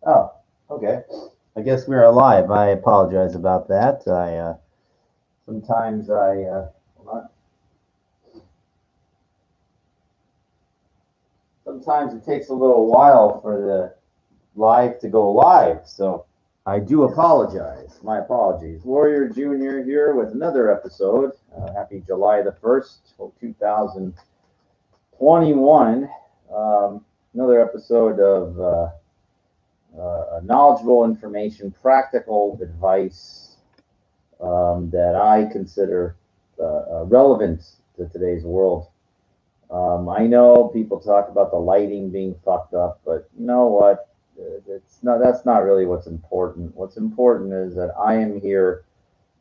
Oh, okay. I guess we're alive. I apologize about that. Sometimes hold on. Sometimes it takes a little while for the live to go live. So I do apologize. My apologies. Warrior Junior here with another episode. Happy July the 1st, 2021. Another episode of knowledgeable information, practical advice that I consider relevant to today's world. I know people talk about the lighting being fucked up, but you know what? It's not. That's not really what's important. What's important is that I am here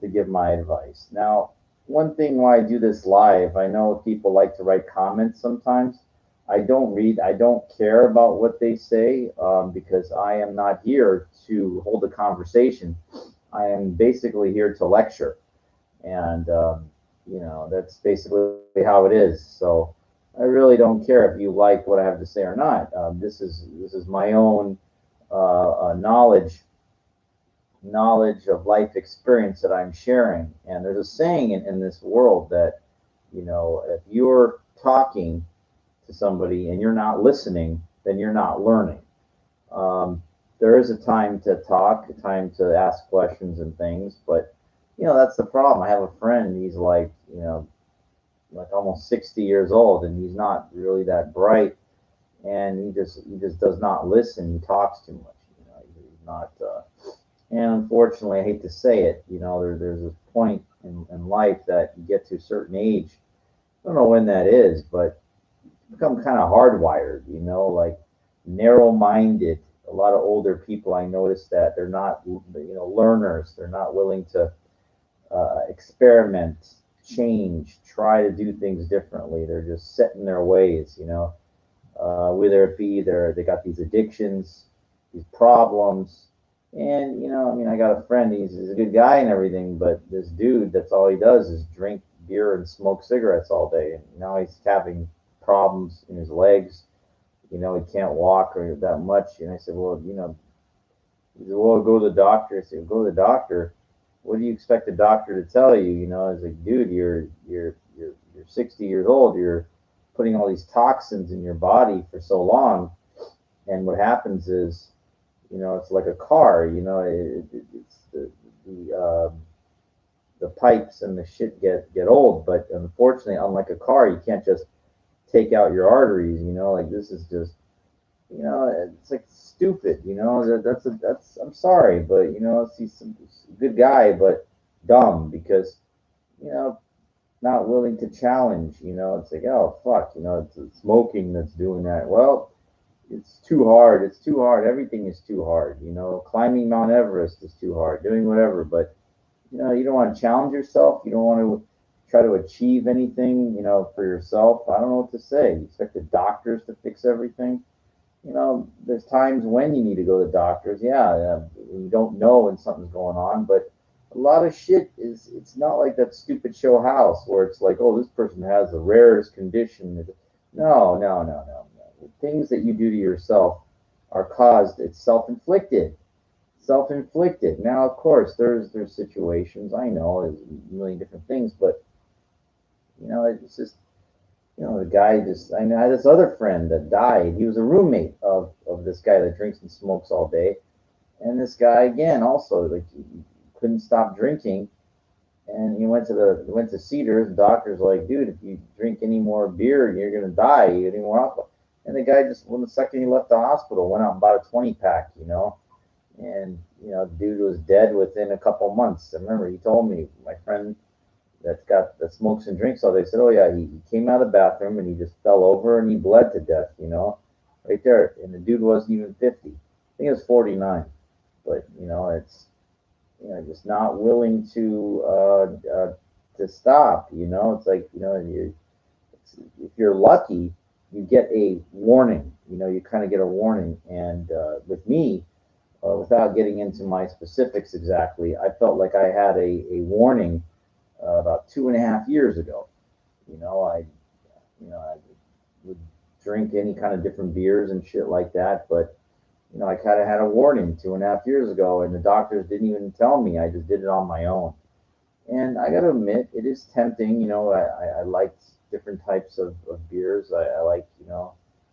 to give my advice. Now, one thing why I do this live, I know people like to write comments sometimes. I don't read. I don't care about what they say because I am not here to hold a conversation. I am basically here to lecture, and that's basically how it is. So I really don't care if you like what I have to say or not. This is my own knowledge of life experience that I'm sharing. And there's a saying in this world that if you're talking to somebody and you're not listening, then you're not learning. Um, there is a time to talk, a time to ask questions and things, but that's the problem. I have a friend. He's like almost 60 years old, and he's not really that bright, and he just does not listen. He talks too much. He's not. And unfortunately, I hate to say it, there's a point in life that you get to a certain age. I don't know when that is, but you become kind of hardwired. Like narrow-minded. A lot of older people, I notice that they're not, learners. They're not willing to experiment, change, try to do things differently. They're just set in their ways. Whether it be they got these addictions, these problems. And, I mean, I got a friend, he's a good guy and everything, but this dude, that's all he does is drink beer and smoke cigarettes all day. And now he's having problems in his legs. He can't walk or that much. And I said, well, he said, well, go to the doctor. I said, go to the doctor. What do you expect the doctor to tell you? I was like, dude, you're 60 years old. You're putting all these toxins in your body for so long, and what happens is, it's like a car. It's the pipes and the shit get old. But unfortunately, unlike a car, you can't just take out your arteries. Like this is just it's like stupid. That's I'm sorry, but he's some good guy, but dumb because you know not willing to challenge. It's like, oh fuck, it's smoking that's doing that. Well, it's too hard. It's too hard. Everything is too hard. Climbing Mount Everest is too hard. Doing whatever, but you don't want to challenge yourself. You don't want to try to achieve anything. For yourself. I don't know what to say. You expect the doctors to fix everything. There's times when you need to go to the doctors. Yeah, yeah, you don't know when something's going on, but a lot of shit is, it's not like that stupid show House where it's like, oh, this person has the rarest condition. No, no, no, no, no. The things that you do to yourself are caused, it's self-inflicted. Self-inflicted. Now, of course, there's situations, I know, there's a million different things, but it's just the guy just, I mean, I had this other friend that died. He was a roommate of this guy that drinks and smokes all day. And this guy, again, also, like, he couldn't stop drinking. And he went to Cedars. The doctor's like, dude, if you drink any more beer, you're going to die. You get any more alcohol. And the guy just, when the second he left the hospital, went out and bought a 20 pack. And, the dude was dead within a couple months. I remember he told me, my friend that smokes and drinks all day said, "Oh yeah, he came out of the bathroom and he just fell over and he bled to death, right there." And the dude wasn't even 50. I think it was 49. But it's just not willing to stop. It's like if you're lucky, you get a warning. You kind of get a warning. And with me, without getting into my specifics exactly, I felt like I had a warning about 2.5 years ago. I would drink any kind of different beers and shit like that, but I kind of had a warning 2.5 years ago, and the doctors didn't even tell me. I just did it on my own. And I got to admit, it is tempting. I liked different types of beers. I like, I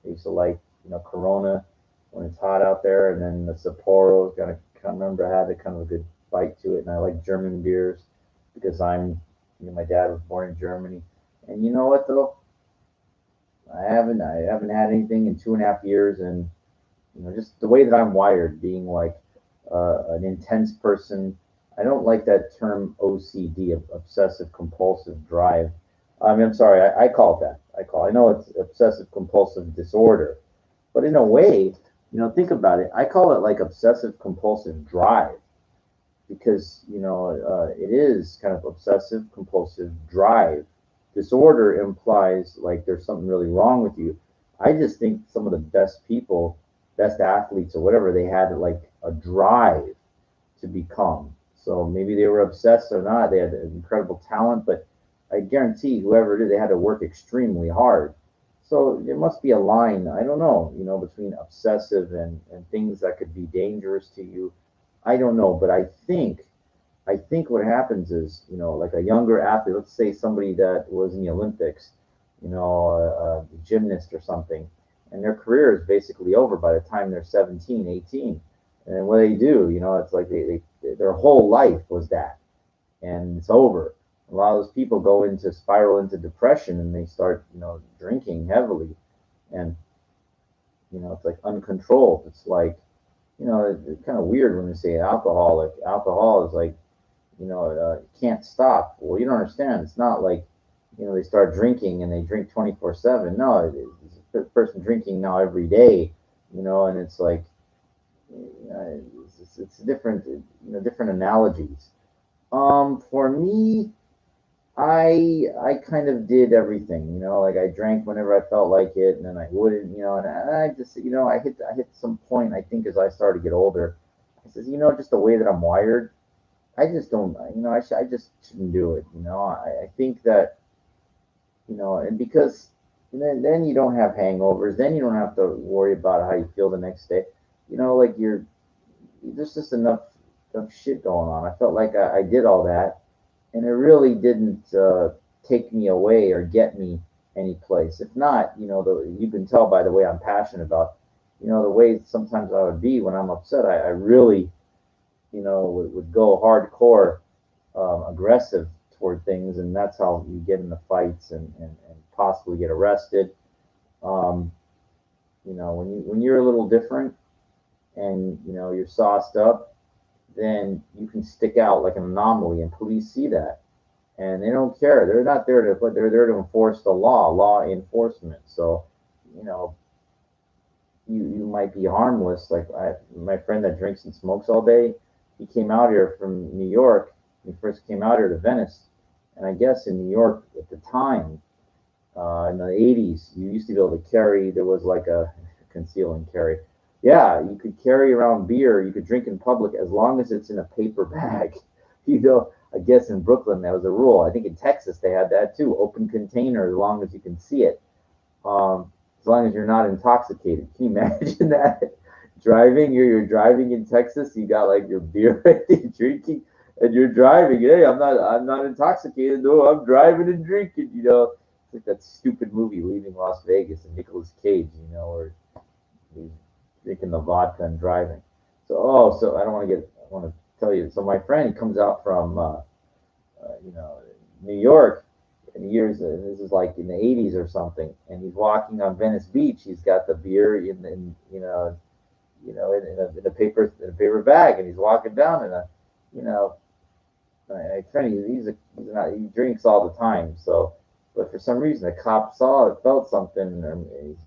used to like, Corona when it's hot out there, and then the Sapporo. Kind of remember I had a kind of a good bite to it, and I like German beers because my dad was born in Germany. And you know what though? I haven't had anything in 2.5 years, and just the way that I'm wired, being like an intense person. I don't like that term OCD, obsessive compulsive drive. I mean, I'm sorry, I call it that. I know it's obsessive compulsive disorder, but in a way, think about it. I call it like obsessive compulsive drive because it is kind of obsessive compulsive drive. Disorder implies like there's something really wrong with you. I just think some of the best people, best athletes or whatever, they had like a drive to become. So maybe they were obsessed or not. They had incredible talent, but I guarantee whoever it is, they had to work extremely hard. So there must be a line, I don't know, between obsessive and things that could be dangerous to you. I don't know, but I think what happens is, like a younger athlete, let's say somebody that was in the Olympics, a gymnast or something, and their career is basically over by the time they're 17, 18. And what they do, it's like their whole life was that, and it's over. A lot of those people spiral into depression, and they start, drinking heavily, and it's like uncontrolled. It's like, it's kind of weird when they say alcoholic. Alcohol is like, can't stop. Well, you don't understand. It's not like, they start drinking and they drink 24/7. No, it's a person drinking now every day, and it's like, it's different, different analogies. For me, I kind of did everything, like I drank whenever I felt like it, and then I wouldn't, and I just, I hit some point. I think as I started to get older, I says, just the way that I'm wired, I just don't, I just shouldn't do it. I think that, and because then you don't have hangovers, then you don't have to worry about how you feel the next day. Like there's just enough shit going on. I felt like I did all that, and it really didn't take me away or get me any place. If not, you can tell by the way I'm passionate about, the way sometimes I would be when I'm upset. I really, would go hardcore, aggressive toward things, and that's how you get into fights and possibly get arrested. Um, when you're a little different and you're sauced up, then you can stick out like an anomaly, and police see that, and they don't care. They're not there to, but they're there to enforce the law enforcement. So, you know, you might be harmless. Like my friend that drinks and smokes all day, he came out here from New York. He first came out here to Venice, and I guess in New York at the time, in the 80s, you used to be able to carry. There was like a conceal and carry. Yeah, you could carry around beer. You could drink in public as long as it's in a paper bag. I guess in Brooklyn that was a rule. I think in Texas they had that too. Open container as long as you can see it. As long as you're not intoxicated. Can you imagine that? You're driving in Texas. You got like your beer ready, drinking, and you're driving. Hey, I'm not intoxicated. No, I'm driving and drinking. It's like that stupid movie Leaving Las Vegas and Nicolas Cage. Where he's drinking the vodka and driving. So I don't want to get. I want to tell you. So my friend, he comes out from New York in years. This is like in the 80s or something, and he's walking on Venice Beach. He's got the beer in a paper bag, and he's walking down in a you know my friend he's not he drinks all the time. So, but for some reason the cop saw it, felt something, and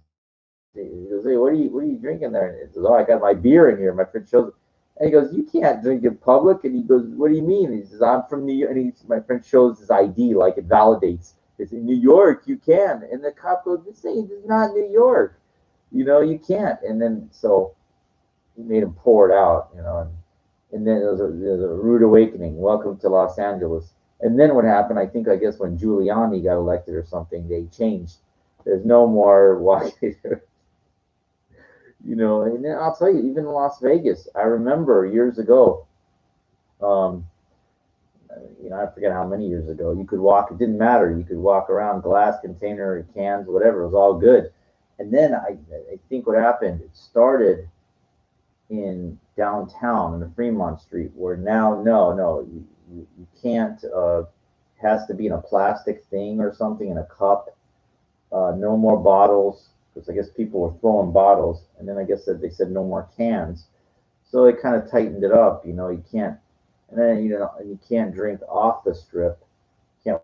he goes, "Hey, what are you drinking there?" And he says, "Oh, I got my beer in here." My friend shows, and he goes, "You can't drink in public." And he goes, "What do you mean?" And he says, "I'm from New York." And my friend shows his ID, like it validates. It's in New York, you can. And the cop goes, "This is not New York. You can't." And then so he made him pour it out, and then there was a rude awakening. Welcome to Los Angeles. And then what happened? I guess when Giuliani got elected or something, they changed. There's no more walking. You know, and then I'll tell you, even in Las Vegas, I remember years ago, um, I forget how many years ago, you could walk, it didn't matter. You could walk around glass container, cans, whatever, it was all good. And then I think what happened, it started in downtown in the Fremont Street, where now, no, you can't, has to be in a plastic thing or something in a cup. No more bottles, because I guess people were throwing bottles. And then I guess that they said no more cans. So they kind of tightened it up. You can't, and then, you can't drink off the strip. You can't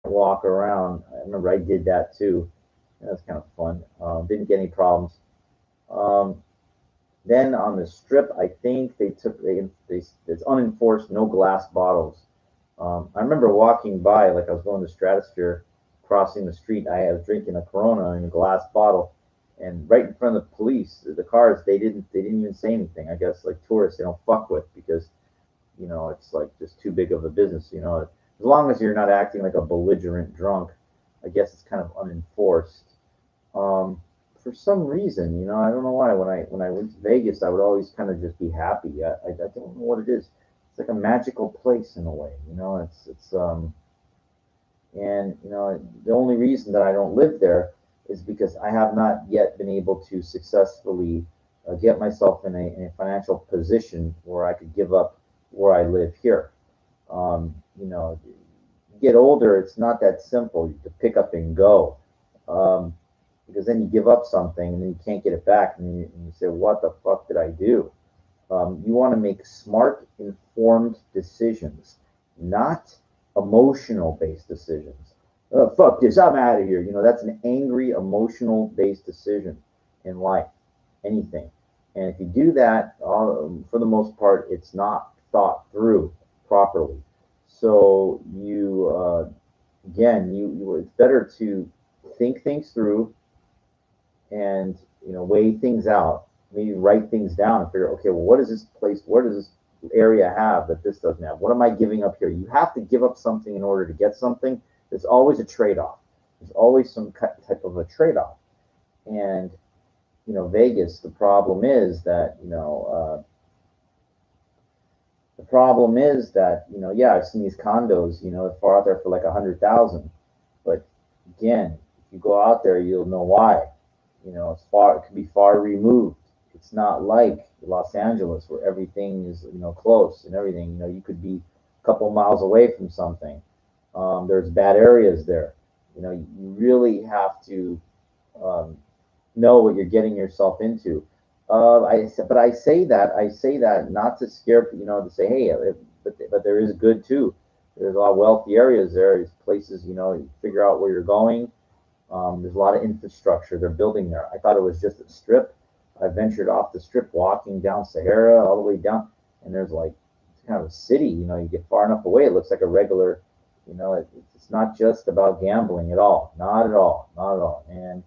walk around. I remember I did that too. That was kind of fun. Didn't get any problems. Um, then on the strip, I think they it's unenforced, no glass bottles. I remember walking by, like I was going to Stratosphere, crossing the street. I was drinking a Corona in a glass bottle, and right in front of the police, the cars, they didn't even say anything. I guess like tourists, they don't fuck with because it's like just too big of a business. As long as you're not acting like a belligerent drunk, I guess it's kind of unenforced. Um, for some reason, I don't know why. When I went to Vegas, I would always kind of just be happy. I don't know what it is. It's like a magical place in a way. It's and the only reason that I don't live there is because I have not yet been able to successfully get myself in a financial position where I could give up where I live here. You get older, it's not that simple to pick up and go. Um, because then you give up something and then you can't get it back, and you say, "What the fuck did I do?" You want to make smart, informed decisions, not emotional based decisions. Oh, fuck this, I'm out of here. That's an angry, emotional based decision in life, anything. And if you do that, for the most part, it's not thought through properly. So again, it's better to think things through and weigh things out, maybe write things down and figure, okay, well, what does this place, what does this area have that this doesn't have? What am I giving up here? You have to give up something in order to get something. There's always a trade-off. There's always some type of a trade-off. And Vegas, the problem is that yeah, I've seen these condos, far out there for like 100,000. But again, if you go out there, you'll know why. It's far. It could be far removed. It's not like Los Angeles where everything is close and everything. You could be a couple miles away from something. There's bad areas there. You really have to um, know what you're getting yourself into. But I say that not to scare, to say, hey, but there is good too. There's a lot of wealthy areas there. There's places, you figure out where you're going. There's a lot of infrastructure they're building there. I thought it was just a strip. I ventured off the strip, walking down Sahara all the way down, and there's like it's kind of a city. You get far enough away, it looks like a regular. It's not just about gambling at all. Not at all. Not at all. And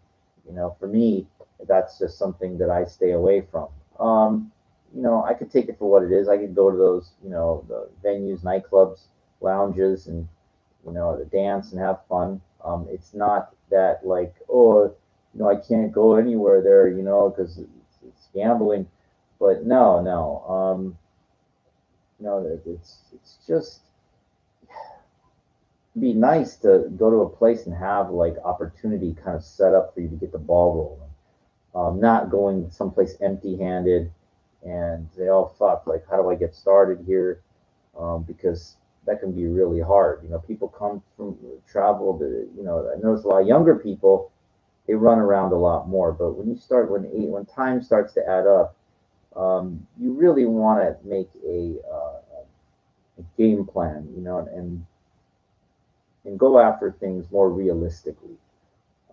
for me, that's just something that I stay away from. I could take it for what it is. I could go to those, the venues, nightclubs, lounges, and to dance and have fun. It's not that like, oh, I can't go anywhere there, because it's gambling. But no, no, it's just be nice to go to a place and have like opportunity kind of set up for you to get the ball rolling. Not going someplace empty-handed and say, oh fuck, like how do I get started here? Because that can be really hard. People come from travel. I notice a lot of younger people, they run around a lot more. But when time starts to add up, you really want to make a game plan, and go after things more realistically.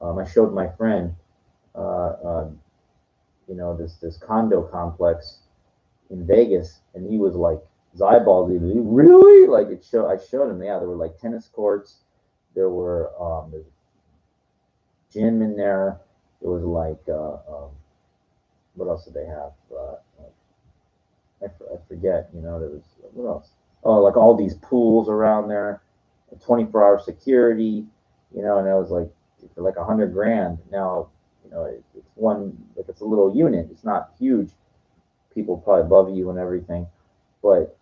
I showed my friend, uh, uh, this condo complex in Vegas, and he was like, his eyeballs, really, like it showed. I showed him, yeah, there were like tennis courts, there's a gym in there. There was like, what else did they have? I forget. There was what else? Oh, like all these pools around there, 24-hour security. And I was like, for like 100 grand. Now, It's one, like it's a little unit. It's not huge. People probably above you and everything, but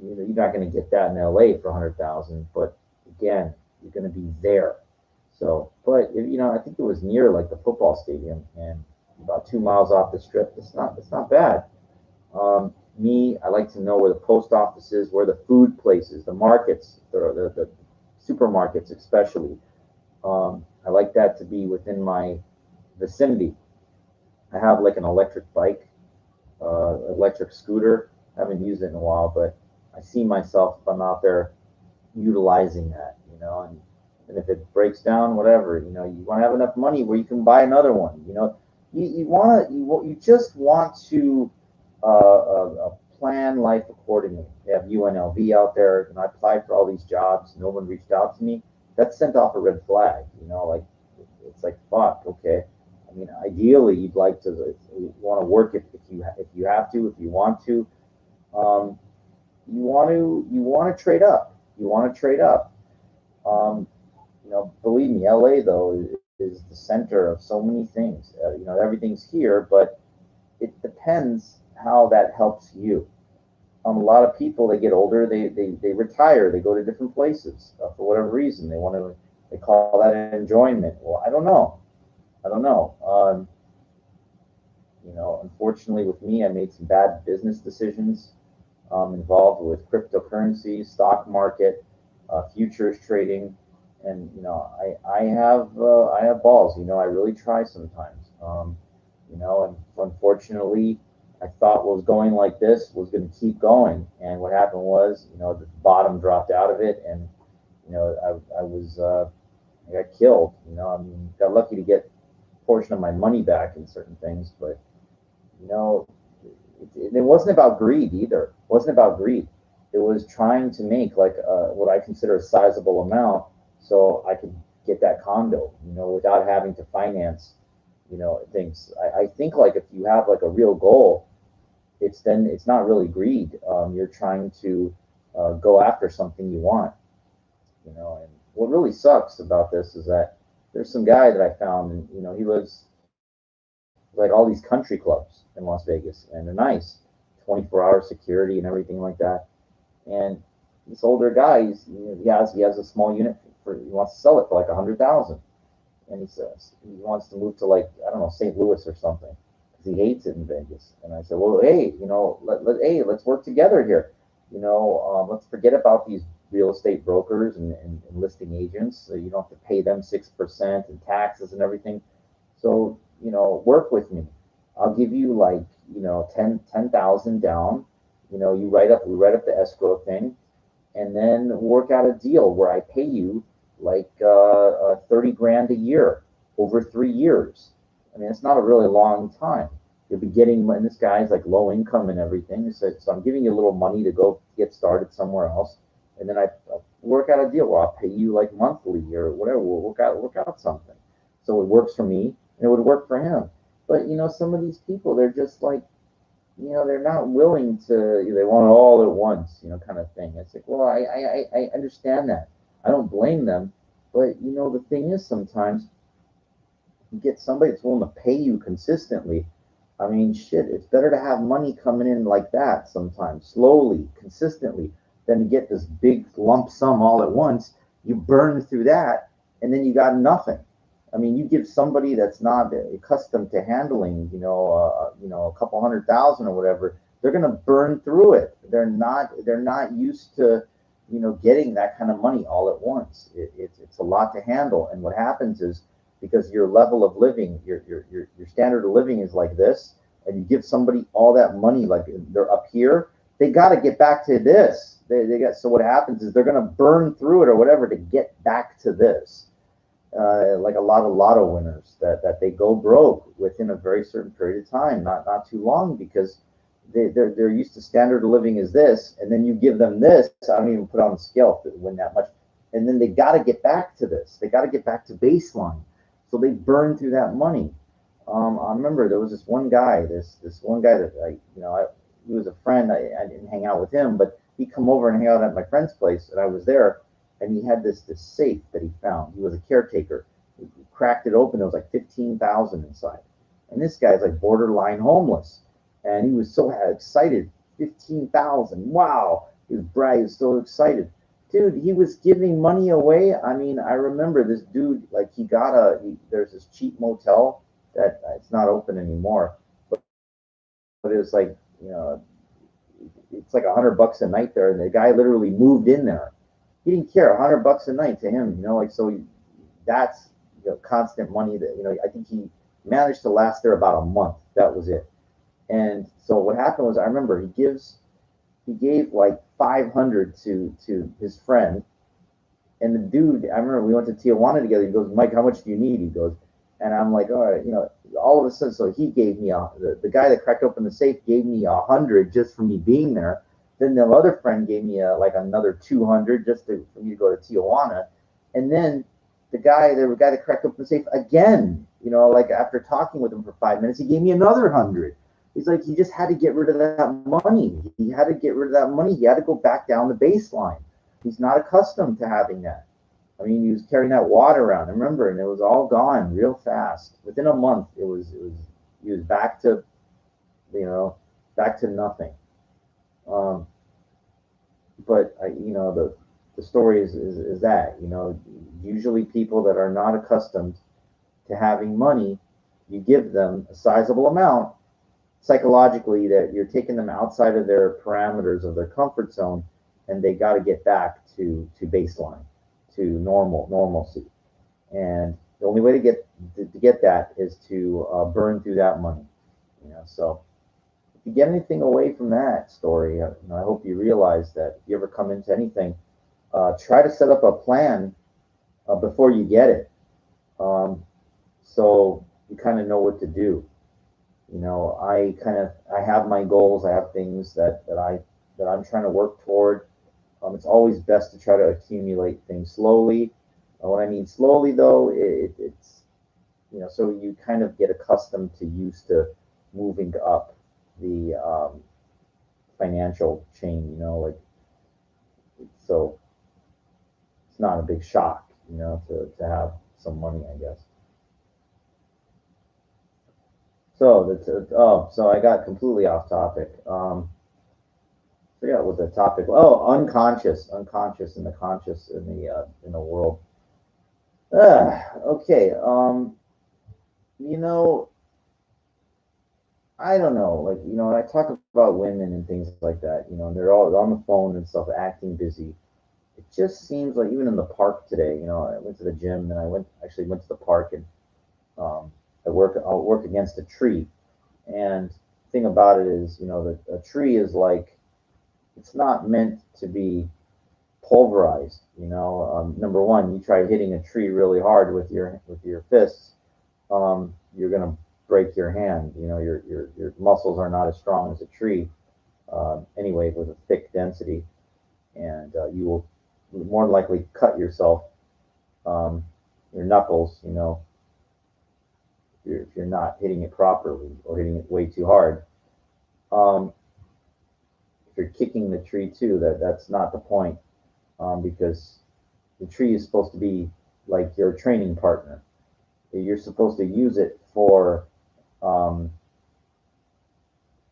you're not going to get that in LA for 100,000. But again, you're going to be there. So, but I think it was near like the football stadium and about 2 miles off the strip. It's not bad. I like to know where the post office is, where the food places, the markets, the supermarkets, especially. I like that to be within my vicinity. I have like an electric bike, electric scooter. I haven't used it in a while, but I see myself if I'm out there utilizing that, and if it breaks down, whatever, you want to have enough money where you can buy another one. You just want to plan life accordingly. They have UNLV out there, and I applied for all these jobs. No one reached out to me. That sent off a red flag. Like it's like fuck. Okay. I mean, ideally, you'd like to you want to work if you have to, if you want to. Um, you want to trade up. You want to trade up. Um, Believe me, LA though is the center of so many things. Everything's here, but it depends how that helps you. A lot of people, they get older, they retire, they go to different places for whatever reason. They call that enjoyment. Well, I don't know. I don't know. Unfortunately, with me, I made some bad business decisions involved with cryptocurrency, stock market, futures trading, and I have balls. I really try sometimes. And unfortunately, I thought what was going like this was going to keep going, and what happened was, the bottom dropped out of it, and I got killed. I mean, got lucky to get a portion of my money back in certain things, but you know, it wasn't about greed either. It wasn't about greed. It was trying to make like what I consider a sizable amount, so I could get that condo, without having to finance, things. I think like if you have like a real goal, it's not really greed. You're trying to go after something you want, And what really sucks about this is that there's some guy that I found, and he lives like all these country clubs in Las Vegas, and they're nice, 24-hour security and everything like that. And this older guy, he has a small unit he wants to sell it for like 100,000, and he says he wants to move to like I don't know St. Louis or something because he hates it in Vegas. And I said, well, hey, let's work together here. Let's forget about these real estate brokers and listing agents. So you don't have to pay them 6% and taxes and everything. So, work with me. I'll give you like, 10,000 down. We write up the escrow thing, and then work out a deal where I pay you like 30 grand a year over 3 years. I mean, it's not a really long time. You'll be getting, and this guy's like low income and everything. So I'm giving you a little money to go get started somewhere else. And then I'll work out a deal where I'll pay you like monthly or whatever. We'll work out something. So it works for me and it would work for him. But some of these people, they're just like, they're not willing to, they want it all at once, kind of thing. It's like, well, I understand that. I don't blame them. But, the thing is sometimes you get somebody that's willing to pay you consistently. I mean, shit, it's better to have money coming in like that sometimes, slowly, consistently, than to get this big lump sum all at once. You burn through that, and then you got nothing. I mean, you give somebody that's not accustomed to handling, a couple 100,000 or whatever, they're going to burn through it. They're not used to, getting that kind of money all at once. It's a lot to handle. And what happens is because your level of living, your standard of living is like this, and you give somebody all that money, like they're up here, they got to get back to this. So what happens is they're going to burn through it or whatever to get back to this. Like a lot of lotto winners that they go broke within a very certain period of time, not too long, because they're used to standard of living is this, and then you give them this. I don't even put on the scale to win that much, and then they got to get back to this. They got to get back to baseline, so they burn through that money. I remember there was this one guy, this one guy that he was a friend. I didn't hang out with him, but he'd come over and hang out at my friend's place, and I was there, and he had this safe that he found. He was a caretaker. He cracked it open. It was like 15,000 inside, and this guy's like borderline homeless, and he was so excited. 15,000! Wow! He was bright. He was so excited, dude. He was giving money away. I mean, I remember this dude. Like he got there's this cheap motel that it's not open anymore, but it was like it's like $100 a night there, and the guy literally moved in there. He didn't care. $100 a night to him, like so. That's constant money that I think he managed to last there about a month. That was it. And so what happened was I remember he gave like 500 to his friend, and the dude, I remember we went to Tijuana together. He goes, Mike, how much do you need? He goes, and I'm like, all right, all of a sudden, so he gave me the guy that cracked open the safe gave me 100 just for me being there. Then the other friend gave me like another 200 just for me to go to Tijuana, and then the guy that cracked open the safe again, like after talking with him for 5 minutes, he gave me another 100. He's like, he just had to get rid of that money. He had to get rid of that money. He had to go back down the baseline. He's not accustomed to having that. I mean, he was carrying that water around. I remember, and it was all gone real fast. Within a month, he was back to, back to nothing. But the story is that usually people that are not accustomed to having money, you give them a sizable amount psychologically that you're taking them outside of their parameters of their comfort zone, and they got to get back to baseline, to normalcy. And the only way to get that is to burn through that money. So if you get anything away from that story, I hope you realize that if you ever come into anything, try to set up a plan before you get it, so you kind of know what to do. I have my goals. I have things that I'm trying to work toward. It's always best to try to accumulate things slowly. What I mean slowly, though, it's so you kind of get accustomed to used to moving up the financial chain. Like so, it's not a big shock, to have some money, I guess. So so I got completely off topic. Forgot what the topic. Oh, unconscious and the conscious in the world. Okay. You know, I don't know. Like I talk about women and things like that. And they're all on the phone and stuff, acting busy. It just seems like even in the park today. I went to the gym and I went to the park and I'll work against a tree. And the thing about it is, that a tree is like it's not meant to be pulverized. Number one, you try hitting a tree really hard with your fists, you're gonna break your hand. Your muscles are not as strong as a tree, anyway, with a thick density, and you will more than likely cut yourself, your knuckles. If you're not hitting it properly or hitting it way too hard. Um, if you're kicking the tree too, that's not the point, because the tree is supposed to be like your training partner. You're supposed to use it for, um,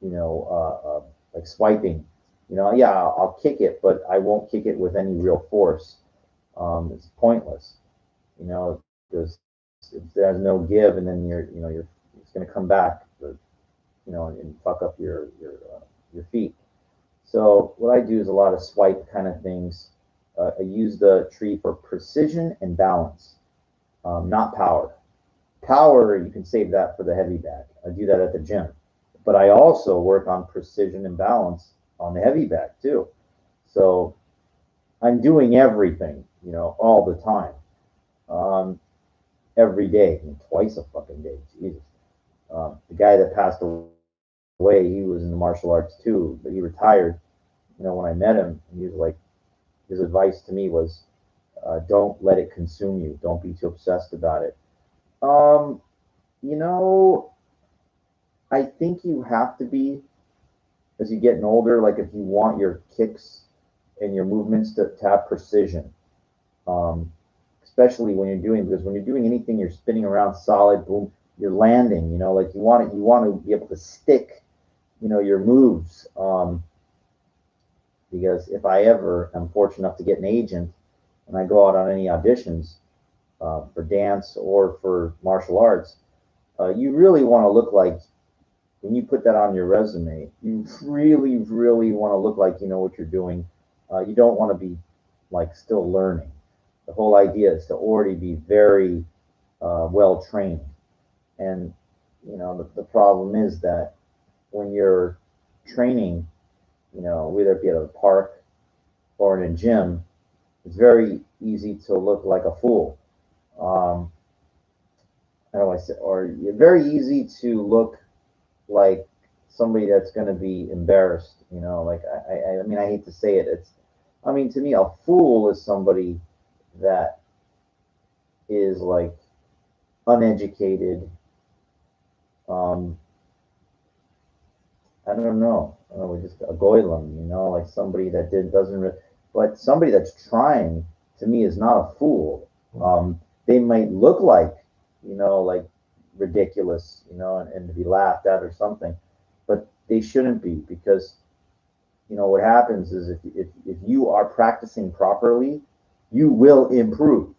like swiping. Yeah, I'll kick it, but I won't kick it with any real force. It's pointless, because if there's no give, and then it's going to come back, and fuck up your feet. So what I do is a lot of swipe kind of things. I use the tree for precision and balance, not power. Power, you can save that for the heavy bag. I do that at the gym. But I also work on precision and balance on the heavy bag too. So I'm doing everything, all the time, every day, twice a fucking day. Jesus. The guy that passed away, he was in the martial arts too, but he retired. When I met him, he was like, his advice to me was, don't let it consume you. Don't be too obsessed about it. Um, you know, I think you have to be, as you getting older, like if you want your kicks and your movements to have precision. Because especially when you're doing, because when you're doing anything, you're spinning around solid, boom, you're landing, you know, like you want to be able to stick, you know, your moves. Because if I ever am fortunate enough to get an agent and I go out on any auditions for dance or for martial arts, you really want to look like, when you put that on your resume, you really, really want to look like you know what you're doing. You don't want to be like still learning. The whole idea is to already be very well trained. And you know the problem is that when you're training, you know, whether it be at a park or in a gym, it's very easy to look like a fool. Um, how do I say? Or very easy to look like somebody that's going to be embarrassed. You know, like I mean, I hate to say it. I mean, to me, a fool is somebody that is like uneducated. Um, I don't know. Just a goylem, you know, like somebody that doesn't. But somebody that's trying, to me, is not a fool. They might look like, you know, like ridiculous, you know, and to be laughed at or something, but they shouldn't be, because you know what happens is if you are practicing properly, you will improve.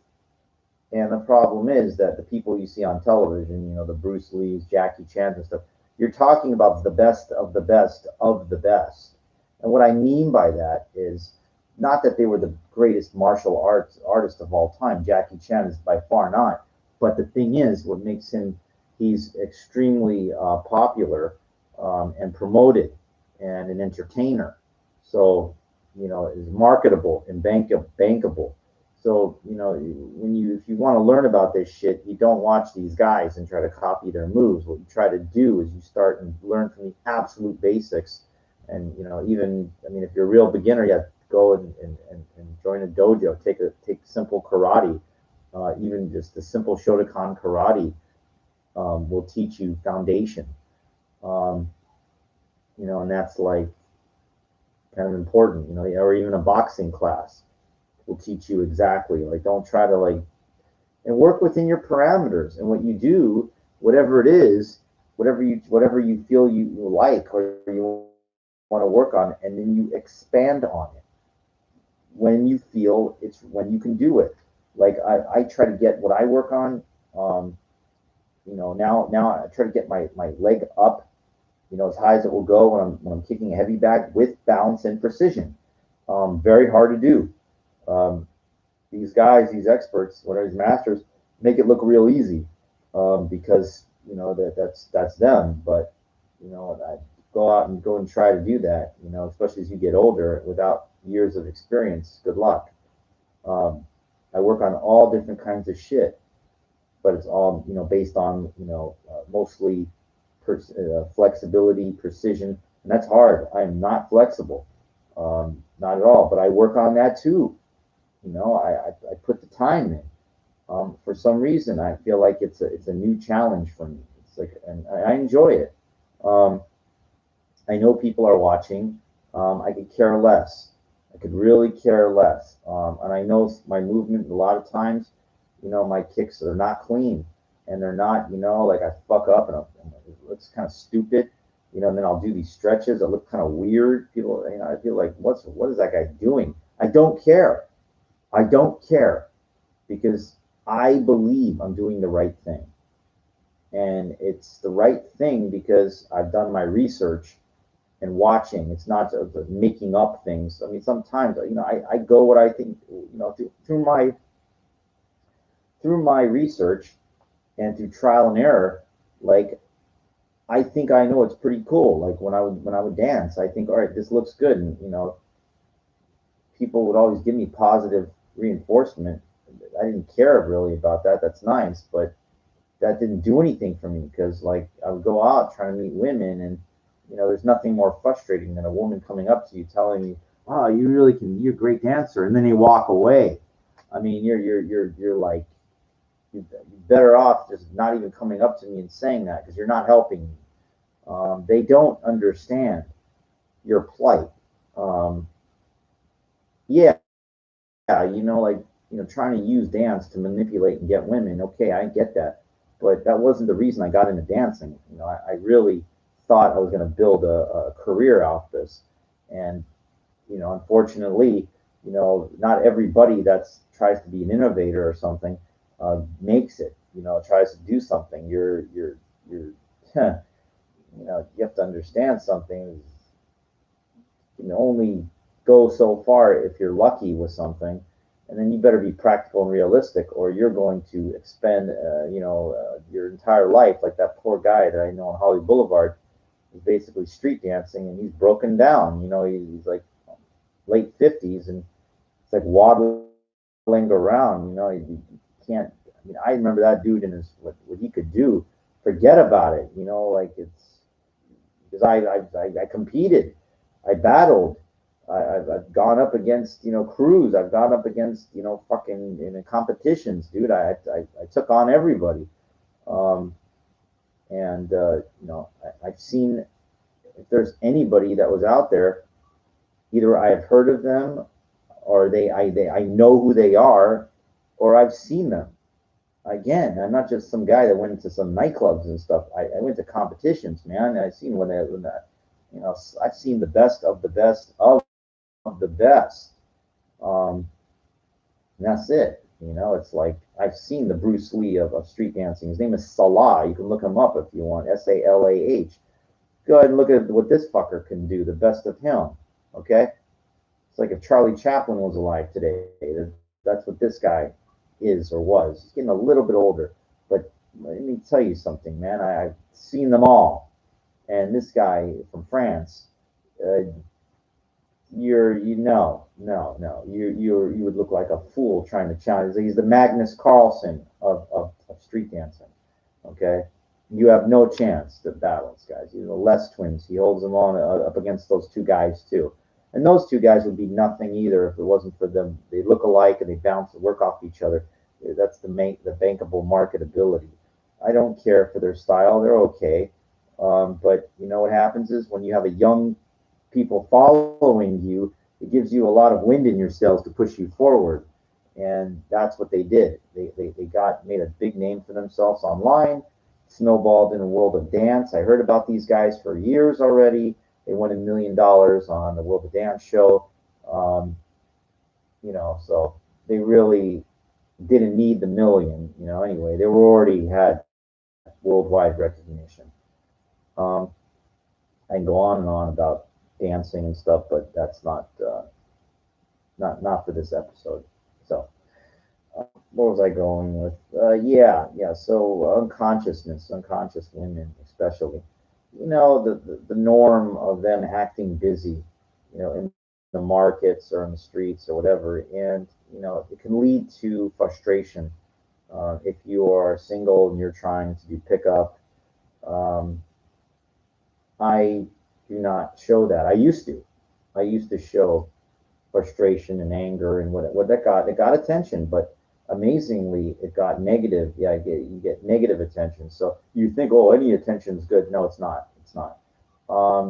And the problem is that the people you see on television, you know, the Bruce Lees, Jackie Chan and stuff, you're talking about the best of the best of the best. And what I mean by that is not that they were the greatest martial arts artist of all time. Jackie Chan is by far not. But the thing is, what makes him, he's extremely popular and promoted and an entertainer. So, you know, is marketable and bankable. So, you know, if you want to learn about this shit, you don't watch these guys and try to copy their moves. What you try to do is you start and learn from the absolute basics. And, you know, even, I mean, if you're a real beginner, you have to go and join a dojo, take simple karate. Even just the simple Shotokan karate will teach you foundation. Um, you know, and that's like kind of important, you know, or even a boxing class will teach you exactly. Like, don't try to like, and work within your parameters. And what you do, whatever it is, whatever you feel you like or you want to work on, and then you expand on it when you feel it's when you can do it. Like I try to get what I work on. You know, now I try to get my leg up, you know, as high as it will go when I'm kicking a heavy bag with balance and precision. Very hard to do. Um, these guys, these experts, whatever these masters, make it look real easy because you know that's them. But you know, I go and try to do that. You know, especially as you get older, without years of experience. Good luck. Um, I work on all different kinds of shit, but it's all, you know, based on, you know, mostly flexibility, precision, and that's hard. I am not flexible, not at all. But I work on that too. You know, I put the time in. For some reason, I feel like it's a new challenge for me. It's like, and I enjoy it. Um, I know people are watching. I could care less. I could really care less. And I know my movement a lot of times, you know, my kicks are not clean, and they're not, you know, like I fuck up and it looks kind of stupid, you know, and then I'll do these stretches that look kind of weird. People, you know, I feel like, what is that guy doing? I don't care. I don't care because I believe I'm doing the right thing. And it's the right thing because I've done my research and watching. It's not just making up things. I mean, sometimes, you know, I go what I think, you know, through my research and through trial and error. Like, I think I know it's pretty cool. Like when I would dance, I think, all right, this looks good, and you know, people would always give me positive reinforcement. I didn't care really about that. That's nice, but that didn't do anything for me because like I would go out trying to meet women, and you know, there's nothing more frustrating than a woman coming up to you telling you, "Oh, you really can, you're a great dancer," and then they walk away. I mean, you're like you're better off just not even coming up to me and saying that because you're not helping me. They don't understand your plight. Um, yeah, you know, like trying to use dance to manipulate and get women. Okay, I get that, but that wasn't the reason I got into dancing. I really thought I was going to build a career off this, and unfortunately, not everybody that's tries to be an innovator or something makes it. Tries to do something. You're you have to understand something. You can only go so far if you're lucky with something, and then you better be practical and realistic, or you're going to expend, your entire life, like that poor guy that I know on Hollywood Boulevard. He's basically street dancing, and he's broken down. He's like late 50s, and it's like waddling around. You can't. I mean, I remember that dude and his what he could do. Forget about it. Like it's because I competed, I battled, I've gone up against crews, I've gone up against fucking in competitions, dude. I took on everybody, um, and I've seen if there's anybody that was out there, either I've heard of them or I know who they are, or I've seen them. Again, I'm not just some guy that went into some nightclubs and stuff. I went to competitions, man. I've seen I've seen the best of the best of the best. Um, and that's it. It's like I've seen the Bruce Lee of street dancing. His name is Salah. You can look him up if you want. Salah. Go ahead and look at what this fucker can do. The best of him. Okay. It's like if Charlie Chaplin was alive today. That's what this guy is or was. He's getting a little bit older, but let me tell you something, man. I've seen them all, and this guy from France, uh, you would look like a fool trying to challenge. He's the Magnus Carlsen of street dancing. Okay, you have no chance to battle these guys. The Les twins. He holds them on up against those two guys too. And those two guys would be nothing either if it wasn't for them. They look alike and they bounce and work off each other. That's the bankable marketability. I don't care for their style; they're okay. But what happens is when you have a young people following you, it gives you a lot of wind in your sails to push you forward. And that's what they did. They got made a big name for themselves online, snowballed in a world of dance. I heard about these guys for years already. They won $1 million on the World of Dance show. Um, so they really didn't need the million, anyway. They were already had worldwide recognition. Um, I can go on and on about dancing and stuff, but that's not for this episode. So, what was I going with? Yeah. So unconscious women, especially, the norm of them acting busy, in the markets or in the streets or whatever, and it can lead to frustration. If you are single and you're trying to do pickup, um, I do not show that. I used to. I used to show frustration and anger and what that got. It got attention, but amazingly, it got negative. Yeah, you get negative attention. So you think, oh, any attention is good. No, it's not. It's not.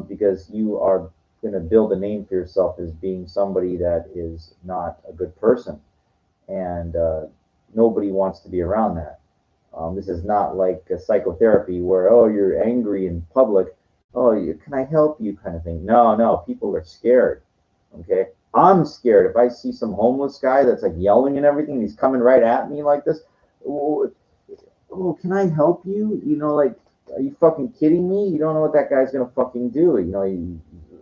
Because you are going to build a name for yourself as being somebody that is not a good person, and nobody wants to be around that. This is not like a psychotherapy where, oh, you're angry in public. Oh, can I help you, kind of thing. No, no, people are scared. Okay, I'm scared if I see some homeless guy that's like yelling and everything. And he's coming right at me like this. Oh, oh, can I help you? Like, are you fucking kidding me? You don't know what that guy's gonna fucking do.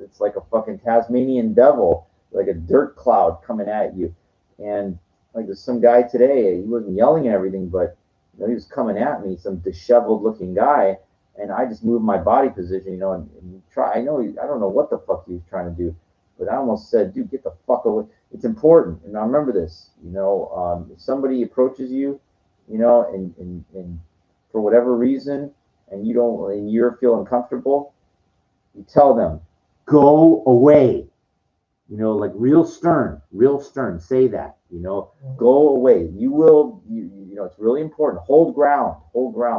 It's like a fucking Tasmanian devil, like a dirt cloud coming at you. And like there's some guy today, he wasn't yelling and everything, but he was coming at me, some disheveled looking guy, and I just moved my body position, and try. I don't know what the fuck he was trying to do, but I almost said, dude, get the fuck away. It's important, and I remember this. If somebody approaches you, and for whatever reason, and you're feeling comfortable, you tell them, go away. Like real stern. Say that. Go away. You will. It's really important. Hold ground,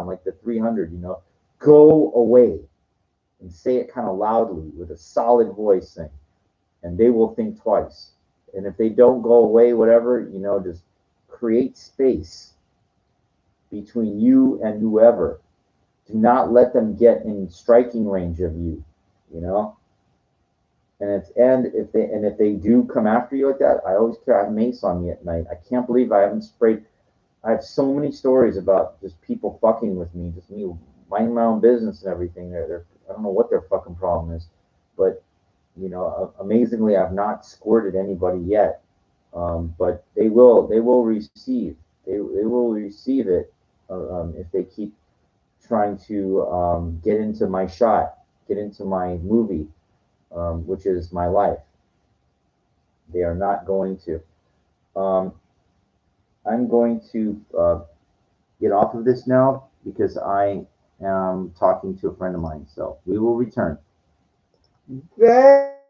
like the 300. Go away, and say it kind of loudly with a solid voice thing, and they will think twice. And if they don't go away, whatever, just create space between you and whoever. Do not let them get in striking range of you, you know. And if they do come after you like that, I always carry a mace on me at night. I can't believe I haven't sprayed. I have so many stories about just people fucking with me, just me minding my own business and everything. I don't know what their fucking problem is, but you know, amazingly, I've not squirted anybody yet. But they will receive, they will receive it if they keep trying to get into my shot, get into my movie, which is my life. They are not going to. Um, I'm going to get off of this now because I am talking to a friend of mine. So we will return. Very